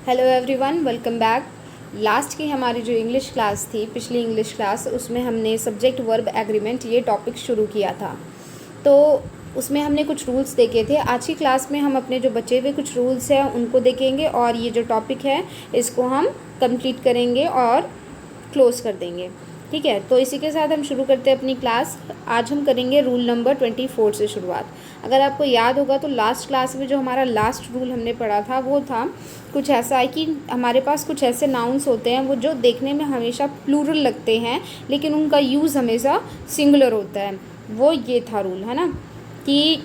Hello everyone, welcome back. Last की हमारी जो इंग्लिश क्लास थी, पिछली इंग्लिश क्लास, उसमें हमने सब्जेक्ट वर्ब एग्रीमेंट ये टॉपिक शुरू किया था। तो उसमें हमने कुछ रूल्स देखे थे। आज की क्लास में हम अपने जो बचे हुए कुछ रूल्स हैं उनको देखेंगे और ये जो टॉपिक है इसको हम कंप्लीट करेंगे और क्लोज कर देंगे। ठीक है, तो इसी के साथ हम शुरू करते हैं अपनी क्लास। आज हम करेंगे रूल नंबर 24 से शुरुआत। अगर आपको याद होगा तो लास्ट क्लास में जो हमारा लास्ट रूल हमने पढ़ा था वो था कुछ ऐसा है कि हमारे पास कुछ ऐसे नाउन्स होते हैं वो जो देखने में हमेशा प्लूरल लगते हैं लेकिन उनका यूज़ हमेशा सिंगुलर होता है। वो ये था रूल, है ना, कि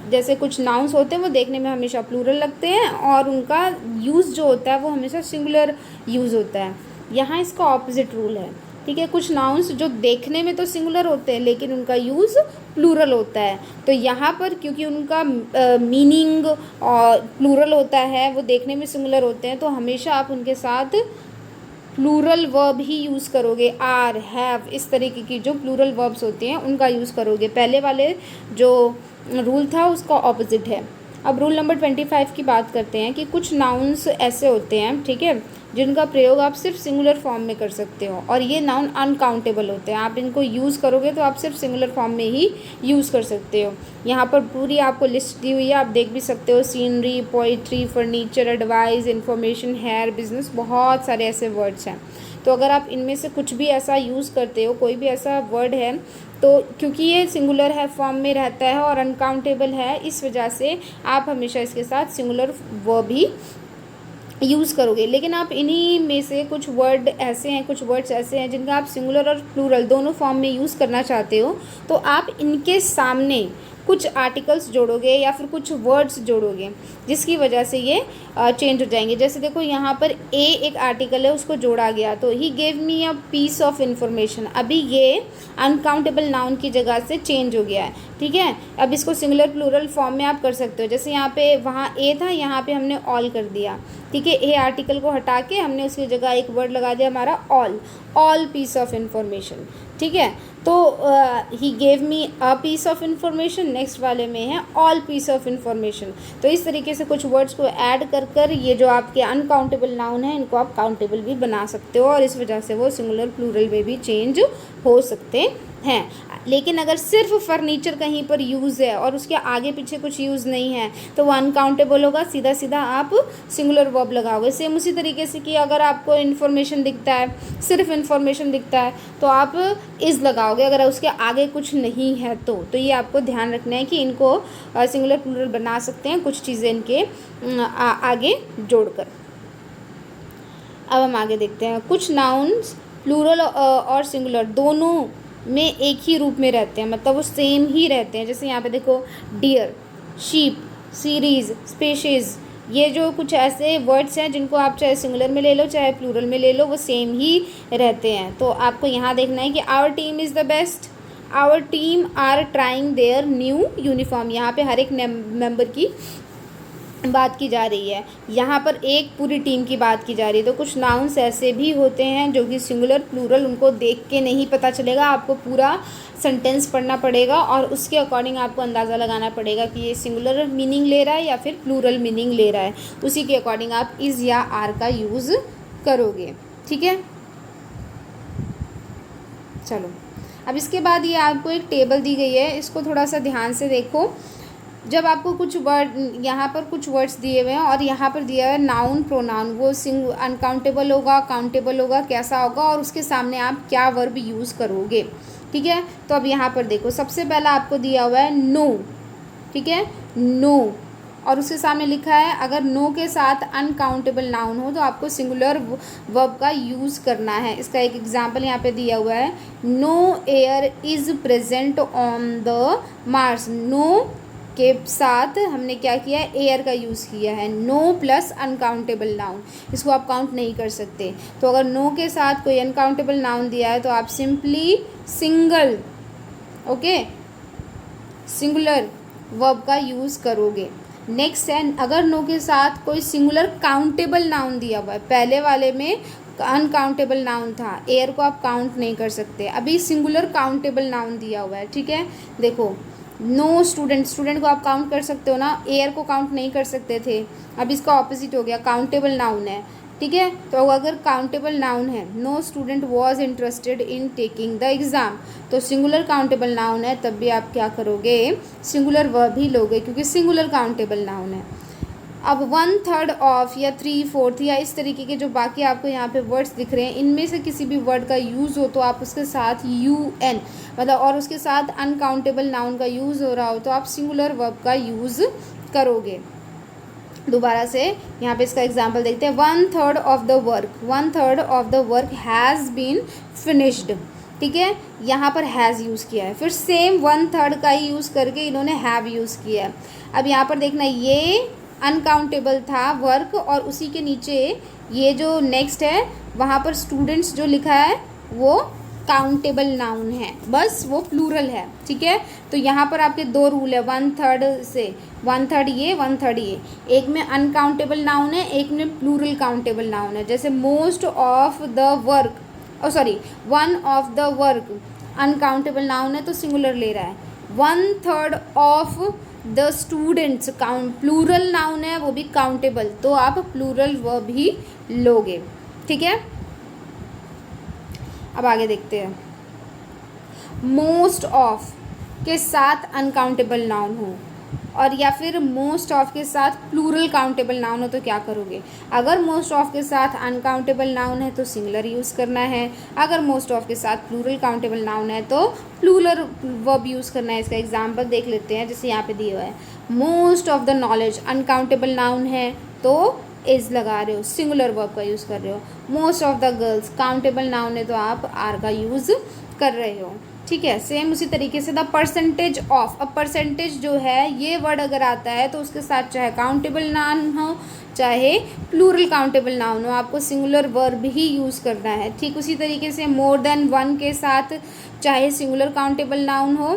जैसे कुछ नाउन्स होते हैं वो देखने में हमेशा प्लूरल लगते हैं और उनका यूज़ जो होता है वो हमेशा सिंगुलर यूज़ होता है। यहाँ इसका ऑपोजिट रूल है। ठीक है, कुछ नाउन्स जो देखने में तो सिंगुलर होते हैं लेकिन उनका यूज़ प्लूरल होता है। तो यहाँ पर क्योंकि उनका मीनिंग और प्लूरल होता है, वो देखने में सिंगुलर होते हैं, तो हमेशा आप उनके साथ प्लूरल वर्ब ही यूज़ करोगे। आर, हैव, इस तरीके की जो प्लूरल वर्ब्स होते हैं उनका यूज़ करोगे। पहले वाले जो रूल था उसका ऑपोजिट है। अब रूल नंबर 25 की बात करते हैं कि कुछ नाउन्स ऐसे होते हैं, ठीक है, जिनका प्रयोग आप सिर्फ सिंगुलर फॉर्म में कर सकते हो और ये नाउन अनकाउंटेबल होते हैं। आप इनको यूज़ करोगे तो आप सिर्फ सिंगुलर फॉर्म में ही यूज़ कर सकते हो। यहाँ पर पूरी आपको लिस्ट दी हुई है, आप देख भी सकते हो। Scenery, poetry, furniture, advice, information, hair, business, बहुत सारे ऐसे वर्ड्स हैं। तो अगर आप इनमें से कुछ भी ऐसा यूज़ करते हो, कोई भी ऐसा वर्ड है, तो क्योंकि ये सिंगुलर है फॉर्म में रहता है और अनकाउंटेबल है, इस वजह से आप हमेशा इसके साथ सिंगुलर वर्ब ही यूज़ करोगे। लेकिन आप इन्हीं में से कुछ वर्ड ऐसे हैं, कुछ वर्ड्स ऐसे हैं जिनका आप सिंगुलर और प्लूरल दोनों फॉर्म में यूज़ करना चाहते हो, तो आप इनके सामने कुछ आर्टिकल्स जोड़ोगे या फिर कुछ वर्ड्स जोड़ोगे जिसकी वजह से ये चेंज हो जाएंगे। जैसे देखो यहाँ पर ए एक आर्टिकल है, उसको जोड़ा गया तो he gave me a piece of information. अभी ये अनकाउंटेबल नाउन की जगह से चेंज हो गया है। ठीक है, अब इसको सिंगुलर प्लूरल फॉर्म में आप कर सकते हो। जैसे यहाँ पे वहाँ ए था, यहाँ पे हमने ऑल कर दिया। ठीक है, ए आर्टिकल को हटा के हमने उसकी जगह एक वर्ड लगा दिया हमारा ऑल पीस ऑफ इन्फॉर्मेशन। ठीक है, तो he gave me a piece of information, next वाले में है ऑल पीस ऑफ इन्फॉर्मेशन। तो इस तरीके से कुछ वर्ड्स को ऐड कर कर ये जो आपके अनकाउंटेबल नाउन है इनको आप काउंटेबल भी बना सकते हो और इस वजह से वो सिंगुलर प्लूरल में भी चेंज हो सकते हैं। लेकिन अगर सिर्फ फर्नीचर कहीं पर यूज़ है और उसके आगे पीछे कुछ यूज़ नहीं है तो वो अनकाउंटेबल होगा, सीधा सीधा आप सिंगुलर वर्ब लगाओगे। सेम उसी तरीके से कि अगर आपको इन्फॉर्मेशन दिखता है, सिर्फ इन्फॉर्मेशन दिखता है, तो आप इज़ लगाओगे अगर उसके आगे कुछ नहीं है तो ये आपको ध्यान रखना है कि इनको सिंगुलर प्लूरल बना सकते हैं कुछ चीज़ें इनके आगे जोड़कर। अब हम आगे देखते हैं। कुछ नाउन्स प्लूरल और सिंगुलर दोनों में एक ही रूप में रहते हैं, मतलब वो सेम ही रहते हैं। जैसे यहाँ पे देखो, डियर, शीप, सीरीज़, स्पेशीज़, ये जो कुछ ऐसे वर्ड्स हैं जिनको आप चाहे सिंगुलर में ले लो चाहे प्लूरल में ले लो, वो सेम ही रहते हैं। तो आपको यहाँ देखना है कि our team is the best, our team are trying their new uniform. यहाँ पे हर एक मेंबर की बात की जा रही है, यहाँ पर एक पूरी टीम की बात की जा रही है। तो कुछ नाउन्स ऐसे भी होते हैं जो कि सिंगुलर प्लूरल उनको देख के नहीं पता चलेगा, आपको पूरा सेंटेंस पढ़ना पड़ेगा और उसके अकॉर्डिंग आपको अंदाज़ा लगाना पड़ेगा कि ये सिंगुलर मीनिंग ले रहा है या फिर प्लूरल मीनिंग ले रहा है। उसी के अकॉर्डिंग आप इज़ या आर का यूज़ करोगे। ठीक है, चलो अब इसके बाद ये आपको एक टेबल दी गई है, इसको थोड़ा सा ध्यान से देखो। जब आपको कुछ वर्ड, यहाँ पर कुछ वर्ड्स दिए हुए हैं और यहाँ पर दिया है नाउन प्रोनाउन, वो अनकाउंटेबल होगा, काउंटेबल होगा, कैसा होगा और उसके सामने आप क्या वर्ब यूज़ करोगे। ठीक है, तो अब यहाँ पर देखो, सबसे पहला आपको दिया हुआ है नो। ठीक है, नो, और उसके सामने लिखा है अगर नो के साथ अनकाउंटेबल नाउन हो तो आपको सिंगुलर वर्ब का यूज़ करना है। इसका एक एग्जांपल यहाँ पे दिया हुआ है, no air is present on the Mars. No के साथ हमने क्या किया है, एयर का यूज़ किया है। नो प्लस अनकाउंटेबल नाउन, इसको आप काउंट नहीं कर सकते। तो अगर नो के साथ कोई अनकाउंटेबल नाउन दिया है तो आप simply single, okay, singular verb का यूज़ करोगे। नेक्स्ट है, अगर नो के साथ कोई सिंगुलर काउंटेबल नाउन दिया हुआ है, पहले वाले में अनकाउंटेबल नाउन था, एयर को आप काउंट नहीं कर सकते, अभी सिंगुलर काउंटेबल नाउन दिया हुआ है। ठीक है, देखो नो स्टूडेंट, स्टूडेंट को आप काउंट कर सकते हो ना, एयर को काउंट नहीं कर सकते थे, अब इसका ऑपोजिट हो गया, काउंटेबल नाउन है, ठीक है। तो अगर काउंटेबल नाउन है, no student was interested in taking the exam, तो सिंगुलर काउंटेबल नाउन है, तब भी आप क्या करोगे, सिंगुलर वर्ब ही लोगे, क्योंकि सिंगुलर काउंटेबल नाउन है। अब 1/3 ऑफ या 3/4 या इस तरीके के जो बाकी आपको यहाँ पे वर्ड्स दिख रहे हैं, इनमें से किसी भी वर्ड का यूज़ हो तो आप उसके साथ UN मतलब और उसके साथ अनकाउंटेबल नाउन का यूज़ हो रहा हो तो आप सिंगुलर वर्ब का यूज़ करोगे। दोबारा से यहाँ पे इसका एग्जाम्पल देखते हैं। 1/3 of the work, 1/3 of the work has been finished, ठीक है, यहाँ पर हैज़ यूज़ किया है, फिर सेम 1/3 का ही यूज़ करके इन्होंने हैव यूज़ किया है। अब यहाँ पर देखना, ये अनकाउंटेबल था वर्क और उसी के नीचे ये जो नेक्स्ट है वहाँ पर स्टूडेंट्स जो लिखा है वो काउंटेबल नाउन है, बस वो प्लूरल है, ठीक है। तो यहाँ पर आपके दो रूल है, 1/3 से 1/3 ये 1/3 ये, एक में अनकाउंटेबल नाउन है, एक में प्लूरल काउंटेबल नाउन है। जैसे most of the work, one of the work uncountable noun है तो सिंगुलर ले रहा है। 1/3 of the students plural noun है, वो भी काउंटेबल, तो आप प्लूरल वर्ब ही लोगे, ठीक है। अब आगे देखते हैं। मोस्ट ऑफ के साथ अनकाउंटेबल नाउन हो और या फिर मोस्ट ऑफ के साथ प्लूरल काउंटेबल नाउन हो तो क्या करोगे। अगर मोस्ट ऑफ के साथ अनकाउंटेबल नाउन है तो सिंगुलर यूज़ करना है, अगर मोस्ट ऑफ के साथ प्लूरल काउंटेबल नाउन है तो प्लूरल वर्ब यूज़ करना है। इसका एग्जांपल देख लेते हैं, जैसे यहाँ पे दिया हुआ है, most of the knowledge uncountable noun है तो इज़ लगा रहे हो, सिंगुलर वर्ब का यूज़ कर रहे हो। Most of the girls countable noun है तो आप आर का यूज़ कर रहे हो, ठीक है। सेम उसी तरीके से द परसेंटेज ऑफ, अब परसेंटेज जो है ये वर्ड अगर आता है तो उसके साथ चाहे काउंटेबल नाउन हो चाहे प्लूरल काउंटेबल नाउन हो, आपको सिंगुलर वर्ब ही यूज़ करना है। ठीक उसी तरीके से मोर देन वन के साथ चाहे सिंगुलर काउंटेबल नाउन हो,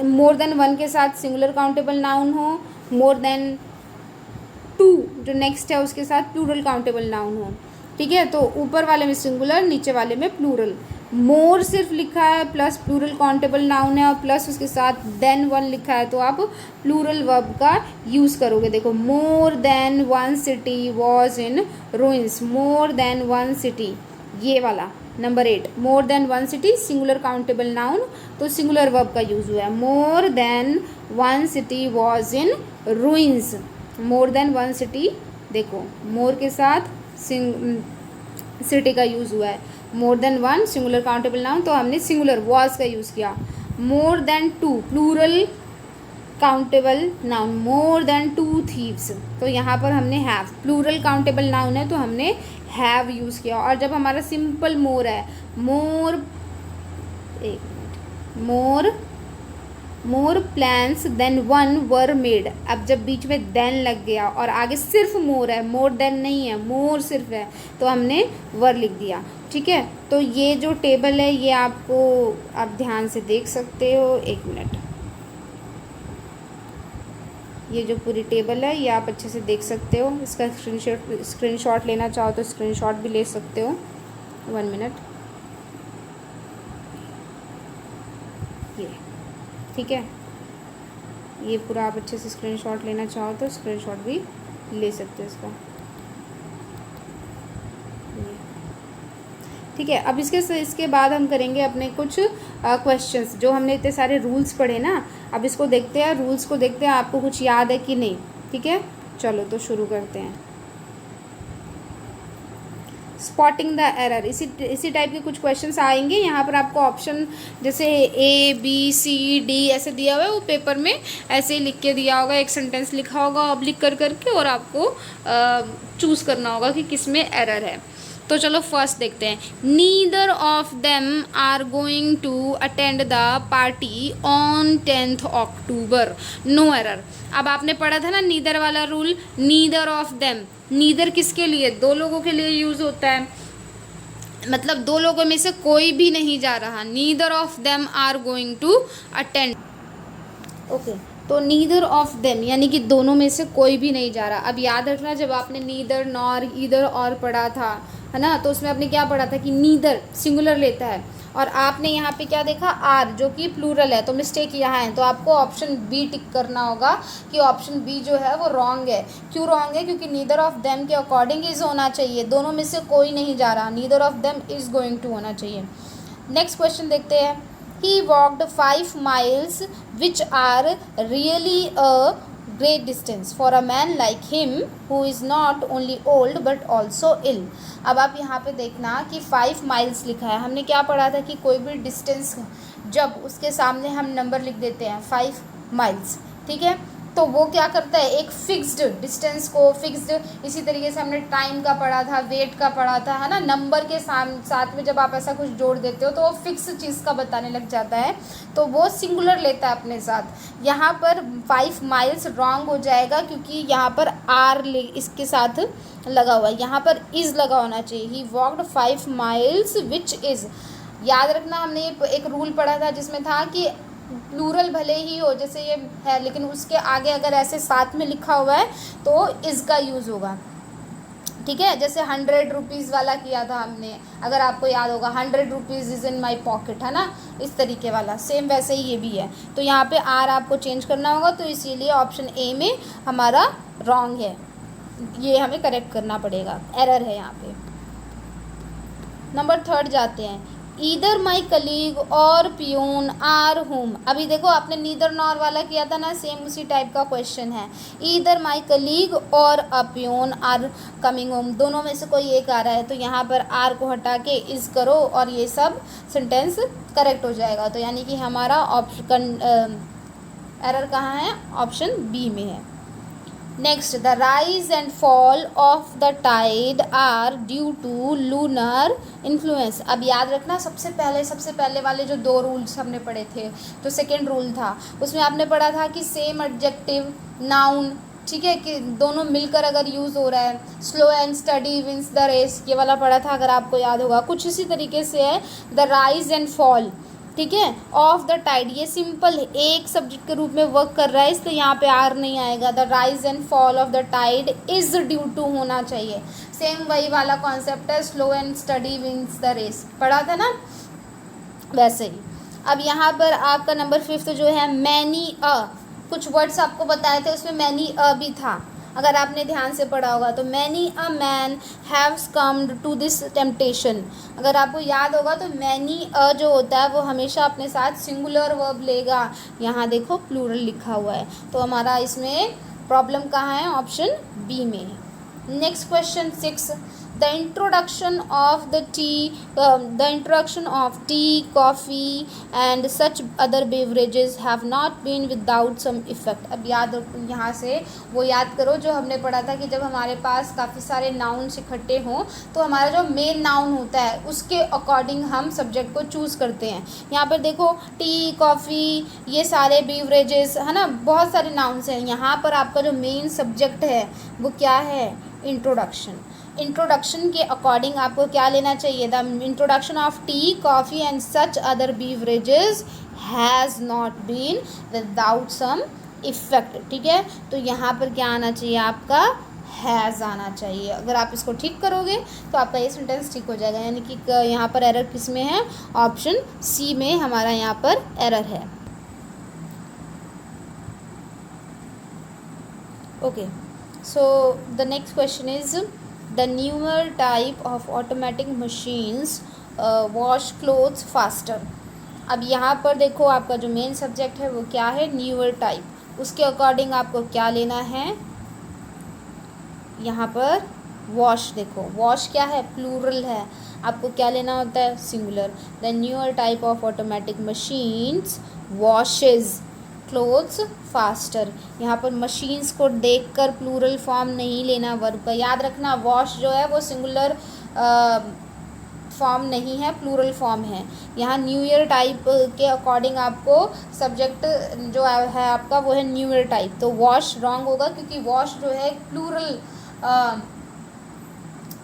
मोर देन वन के साथ सिंगुलर काउंटेबल नाउन हो, मोर देन टू जो नेक्स्ट है उसके साथ प्लूरल काउंटेबल नाउन हो, ठीक है। तो ऊपर वाले में सिंगुलर, नीचे वाले में प्लूरल। मोर सिर्फ लिखा है प्लस प्लूरल काउंटेबल नाउन है और प्लस उसके साथ देन वन लिखा है तो आप प्लूरल वर्ब का यूज़ करोगे। देखो, more than one city was in ruins, more than one city, ये वाला number 8, more than one city singular countable noun तो सिंगुलर वर्ब का यूज़ हुआ है। More than one city was in ruins, more than one city, देखो more के साथ city का यूज़ हुआ है। More than one singular countable noun तो हमने सिंगुलर वॉज का यूज़ किया। More than two plural countable noun, more than two thieves तो यहाँ पर हमने हैव, प्लूरल काउंटेबल नाउन है तो हमने हैव यूज़ किया। और जब हमारा सिंपल मोर है, मोर, एक minute, more plans than one were made, अब जब बीच में देन लग गया और आगे सिर्फ मोर है, मोर देन नहीं है, मोर सिर्फ है तो हमने वर लिख दिया, ठीक है। तो ये जो टेबल है ये आपको आप ध्यान से देख सकते हो, एक मिनट, ये जो पूरी टेबल है ये आप अच्छे से देख सकते हो। इसका स्क्रीनशॉट लेना चाहो तो स्क्रीनशॉट भी ले सकते हो, 1 मिनट, ये ठीक है। ये पूरा आप अच्छे से स्क्रीनशॉट लेना चाहो तो स्क्रीनशॉट भी ले सकते हो इसका, ठीक है। अब इसके बाद हम करेंगे अपने कुछ क्वेश्चंस, जो हमने इतने सारे रूल्स पढ़े ना, अब इसको देखते हैं, रूल्स को देखते हैं आपको कुछ याद है कि नहीं, ठीक है। चलो तो शुरू करते हैं। स्पॉटिंग द एरर, इसी टाइप के कुछ क्वेश्चंस आएंगे। यहाँ पर आपको ऑप्शन जैसे ABCD ऐसे दिया हुआ है, वो पेपर में ऐसे ही लिख के दिया होगा, एक सेंटेंस लिखा होगा ऑब्लिक कर करके और आपको चूज़ करना होगा कि किस में एरर है। तो चलो फर्स्ट देखते हैं। Neither of them are going to attend the party on 10th October, no error. अब आपने पढ़ा था ना नीदर वाला rule, neither of them, neither किसके लिए, दो लोगों के लिए यूज़ होता है, मतलब दो लोगों में से कोई भी नहीं जा रहा, neither of them are going to attend, okay. तो नीदर ऑफ देम यानी कि दोनों में से कोई भी नहीं जा रहा। अब याद रखना, जब आपने नीदर नॉर ईदर और पढ़ा था, है ना, तो उसमें आपने क्या पढ़ा था कि नीदर सिंगुलर लेता है, और आपने यहाँ पे क्या देखा आर जो कि प्लूरल है, तो मिस्टेक यहाँ है। तो आपको ऑप्शन बी टिक करना होगा कि ऑप्शन बी जो है वो रॉन्ग है। क्यों रॉन्ग है? क्योंकि नीदर ऑफ देम के अकॉर्डिंग इज़ होना चाहिए, दोनों में से कोई नहीं जा रहा, neither of them is going to होना चाहिए। नेक्स्ट क्वेश्चन देखते हैं। He walked 5 miles, which are really a great distance for a man like him who is not only old but also ill. अब आप यहाँ पे देखना कि 5 miles लिखा है। हमने क्या पढ़ा था कि कोई भी डिस्टेंस जब उसके सामने हम नंबर लिख देते हैं 5 miles, ठीक है, तो वो क्या करता है, एक फिक्स्ड डिस्टेंस को फिक्स्ड, इसी तरीके से हमने टाइम का पढ़ा था, वेट का पढ़ा था, है ना, नंबर के साथ में जब आप ऐसा कुछ जोड़ देते हो तो वो फिक्स चीज़ का बताने लग जाता है, तो वो सिंगुलर लेता है अपने साथ। यहाँ पर 5 माइल्स रॉन्ग हो जाएगा क्योंकि यहाँ पर आर इसके साथ लगा हुआ है, यहाँ पर इज़ लगा होना चाहिए। He walked 5 miles which is, याद रखना हमने एक रूल पढ़ा था जिसमें था कि प्लूरल भले ही हो, जैसे ये है, लेकिन उसके आगे अगर ऐसे साथ में लिखा हुआ है तो इज़ का यूज़ होगा, ठीक है। जैसे 100 रुपीज़ वाला किया था हमने, अगर आपको याद होगा, 100 rupees is in my pocket, है ना, इस तरीके वाला, सेम वैसे ही ये भी है। तो यहाँ पे आर आपको चेंज करना होगा, तो इसीलिए ऑप्शन ए में हमारा रॉन्ग है, ये हमें करेक्ट करना पड़ेगा, एरर है यहाँ पे। नंबर 3 जाते हैं। ईदर माई कलीग और प्यून आर होम। अभी देखो आपने नीदर नॉर वाला किया था ना, सेम उसी टाइप का क्वेश्चन है। ईदर माई कलीग और अ प्यून आर कमिंग होम, दोनों में से कोई एक आ रहा है, तो यहाँ पर आर को हटा के इज़ करो और ये सब सेंटेंस करेक्ट हो जाएगा। तो यानी कि हमारा ऑप्शन एरर कहाँ है, ऑप्शन बी में है। Next, the rise and fall of the tide are due to lunar influence. अब याद रखना, सबसे पहले वाले जो 2 रूल्स हमने पढ़े थे, जो सेकेंड रूल था, उसमें आपने पढ़ा था कि सेम एडजेक्टिव नाउन, ठीक है, कि दोनों मिलकर अगर यूज़ हो रहा है, slow and steady wins the race, ये वाला पढ़ा था अगर आपको याद होगा। कुछ इसी तरीके से है द राइज एंड फॉल, ठीक है, ऑफ द टाइड, ये सिंपल एक सब्जेक्ट के रूप में वर्क कर रहा है, इसलिए यहाँ पे आर नहीं आएगा। The rise and fall of the tide is due to होना चाहिए। सेम वही वाला कॉन्सेप्ट है, slow and steady wins the race, पढ़ा था ना वैसे ही। अब यहाँ पर आपका नंबर 5 जो है, मैनी अ, कुछ वर्ड्स आपको बताए थे, उसमें मैनी अ भी था, अगर आपने ध्यान से पढ़ा होगा तो। Many a man haves comed to this temptation, अगर आपको याद होगा तो मैनी अ जो होता है वो हमेशा अपने साथ सिंगुलर वर्ब लेगा। यहाँ देखो प्लूरल लिखा हुआ है, तो हमारा इसमें प्रॉब्लम कहाँ है, ऑप्शन बी में। Next question 6, the introduction of tea, coffee and such other beverages have not been without some effect। अब यहाँ से वो याद करो जो हमने पढ़ा था कि जब हमारे पास काफ़ी सारे नाउन्स इकट्ठे हों तो हमारा जो मेन नाउन होता है उसके अकॉर्डिंग हम सब्जेक्ट को चूज़ करते हैं। यहाँ पर देखो टी, कॉफ़ी, ये सारे बीवरेजेस, है ना, बहुत सारे नाउन्स हैं। यहाँ पर आपका जो मेन सब्जेक्ट है वो क्या है, इंट्रोडक्शन। इंट्रोडक्शन के अकॉर्डिंग आपको क्या लेना चाहिए, the introduction of tea, coffee and such other beverages has not been without some effect, ठीक है। तो यहाँ पर क्या आना चाहिए, आपका हैज़ आना चाहिए। अगर आप इसको ठीक करोगे तो आपका ये सेंटेंस ठीक हो जाएगा, यानी कि यहाँ पर एरर किस में है, ऑप्शन सी में हमारा यहाँ पर एरर है। Okay, so the next question is the newer type of automatic machines wash clothes faster। अब यहाँ पर देखो आपका जो मेन सब्जेक्ट है वो क्या है, न्यूअर टाइप, उसके अकॉर्डिंग आपको क्या लेना है, यहाँ पर वॉश, देखो वॉश क्या है, प्लूरल है, आपको क्या लेना होता है, singular. The newer type of automatic machines washes clothes faster. यहाँ पर मशीन्स को देखकर प्लूरल फॉर्म नहीं लेना वर्ब का, याद रखना वॉश जो है वो सिंगुलर फॉर्म नहीं है, प्लूरल फॉर्म है। यहाँ न्यू ईयर टाइप के अकॉर्डिंग आपको सब्जेक्ट जो है आपका वो है न्यू ईयर टाइप, तो वॉश रॉन्ग होगा क्योंकि वॉश जो है प्लूरल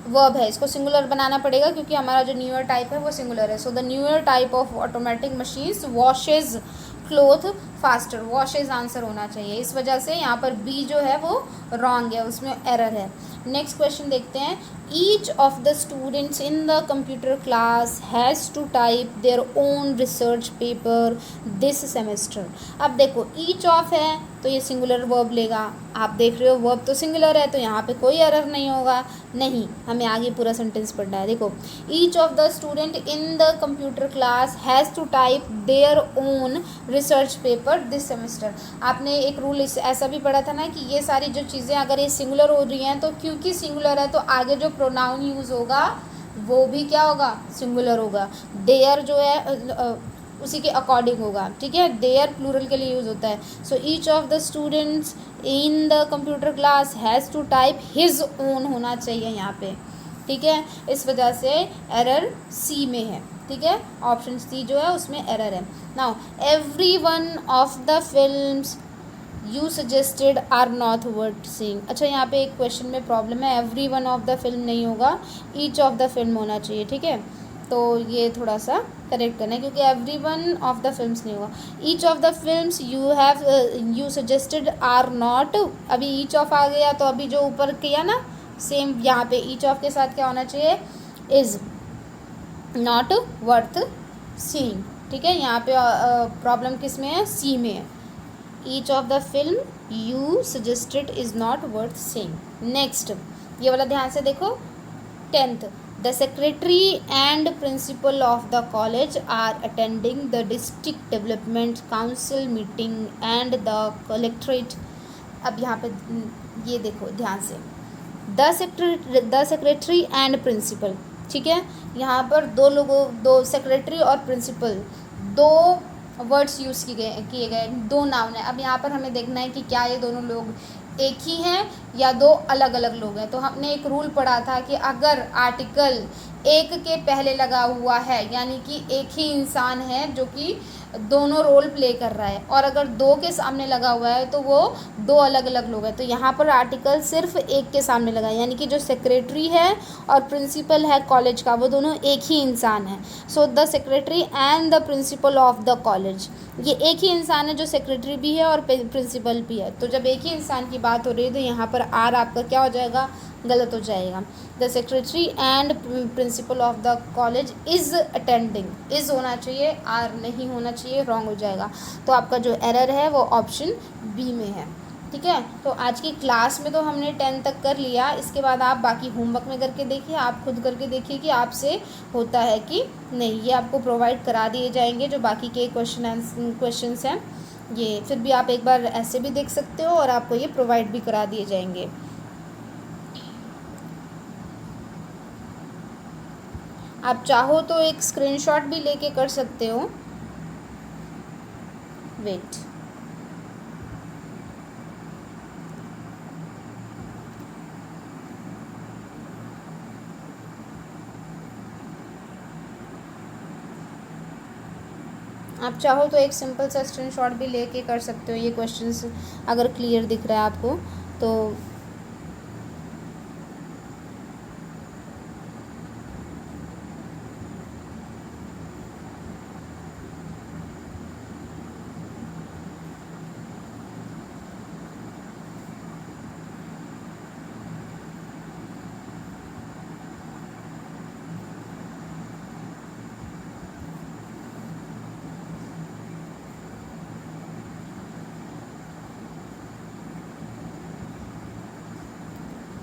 वर्ब है, इसको सिंगुलर बनाना पड़ेगा क्योंकि हमारा जो न्यू ईयर टाइप है वो सिंगुलर है। So the new year type of automatic machines washes cloth faster, washes answer होना चाहिए। इस वजह से यहाँ पर बी जो है वो रॉन्ग है, उसमें एरर है। नेक्स्ट क्वेश्चन देखते हैं। Each of the students in the computer class has to type their own research paper this semester. अब देखो ईच ऑफ है तो ये सिंगुलर वर्ब लेगा, आप देख रहे हो वर्ब तो सिंगुलर है तो यहाँ पे कोई एरर नहीं होगा। नहीं, हमें आगे पूरा सेंटेंस पढ़ना है। देखो each of the student in the computer class has to type their own research paper this semester. आपने एक रूल ऐसा भी पढ़ा था ना कि ये सारी जो चीज़ें अगर ये सिंगुलर हो रही हैं तो क्योंकि सिंगुलर है तो आगे जो प्रोनाउन यूज़ होगा वो भी क्या होगा, सिंगुलर होगा। देयर जो है उसी के अकॉर्डिंग होगा, ठीक है। देयर प्लूरल के लिए यूज़ होता है। So each of the students in the computer class has to type his own होना चाहिए यहाँ पे, ठीक है। इस वजह से एरर सी में है, ठीक है। ऑप्शन सी जो है उसमें एरर है। Now every one of the films you suggested are not worth seeing. अच्छा यहाँ पे एक क्वेश्चन में प्रॉब्लम है, every one of the film नहीं होगा, ईच ऑफ द फिल्म होना चाहिए, ठीक है। तो ये थोड़ा सा करेक्ट करना है क्योंकि every one of the films नहीं होगा। Each of the films you suggested are not, अभी ईच ऑफ आ गया तो अभी जो ऊपर किया ना सेम यहाँ पे ईच ऑफ के साथ क्या होना चाहिए, इज़ नॉट वर्थ सीइंग, ठीक है। यहाँ पे प्रॉब्लम किस में है, सी में है। Each of the film you suggested is not worth seeing. Next ये वाला ध्यान से देखो, 10th The secretary and principal of the college are attending the district development council meeting and the collectorate। अब यहाँ पे ये देखो ध्यान से, द सेक्रेटरी एंड प्रिंसिपल, ठीक है। यहाँ पर दो लोगों, दो सेक्रेटरी और प्रिंसिपल, दो वर्ड्स यूज़ किए गए, दो नाउन है। अब यहाँ पर हमें देखना है कि क्या ये दोनों लोग एक ही हैं या दो अलग अलग लोग हैं। तो हमने एक रूल पढ़ा था कि अगर आर्टिकल एक के पहले लगा हुआ है यानी कि एक ही इंसान है जो कि दोनों रोल प्ले कर रहा है, और अगर दो के सामने लगा हुआ है तो वो दो अलग अलग लोग हैं। तो यहाँ पर आर्टिकल सिर्फ एक के सामने लगा है यानी कि जो सेक्रेटरी है और प्रिंसिपल है कॉलेज का वो दोनों एक ही इंसान है। So the secretary and the principle of the college, ये एक ही इंसान है जो सेक्रेटरी भी है और प्रिंसिपल भी है। तो जब एक ही इंसान की बात हो रही है तो यहाँ पर आर आपका क्या हो जाएगा, गलत हो जाएगा। The secretary and principle of the college is attending, is होना चाहिए, आर नहीं होना चाहिए, रॉन्ग हो जाएगा। तो आपका जो एरर है वो ऑप्शन बी में है, ठीक है। तो आज की क्लास में तो हमने 10 तक कर लिया, इसके बाद आप बाकी होमवर्क में करके देखिए, आप खुद करके देखिए कि आपसे होता है कि नहीं। ये आपको प्रोवाइड करा दिए जाएंगे जो बाकी के क्वेश्चंस हैं, ये फिर भी आप एक बार ऐसे भी देख सकते हो और आपको ये प्रोवाइड भी करा दिए जाएंगे। आप चाहो तो एक स्क्रीनशॉट भी लेके कर सकते हो। वेट, आप चाहो तो एक सिंपल सा स्क्रीनशॉट भी लेके कर सकते हो। ये क्वेश्चंस अगर क्लियर दिख रहा है आपको तो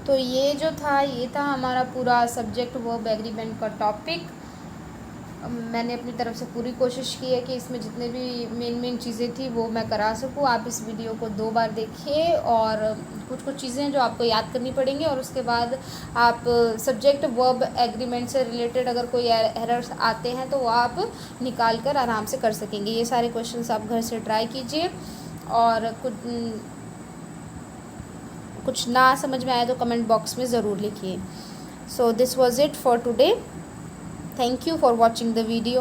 तो ये जो था ये था हमारा पूरा सब्जेक्ट वर्ब एग्रीमेंट का टॉपिक। मैंने अपनी तरफ से पूरी कोशिश की है कि इसमें जितने भी मेन चीज़ें थी वो मैं करा सकूँ। आप इस वीडियो को 2 बार देखिए और कुछ चीज़ें जो आपको याद करनी पड़ेंगी, और उसके बाद आप सब्जेक्ट वर्ब एग्रीमेंट से रिलेटेड अगर कोई एरर्स आते हैं तो वो आप निकाल कर आराम से कर सकेंगे। ये सारे क्वेश्चंस आप घर से ट्राई कीजिए, और कुछ ना समझ में आए तो कमेंट बॉक्स में ज़रूर लिखिए। So this was it for today. Thank you for watching the video.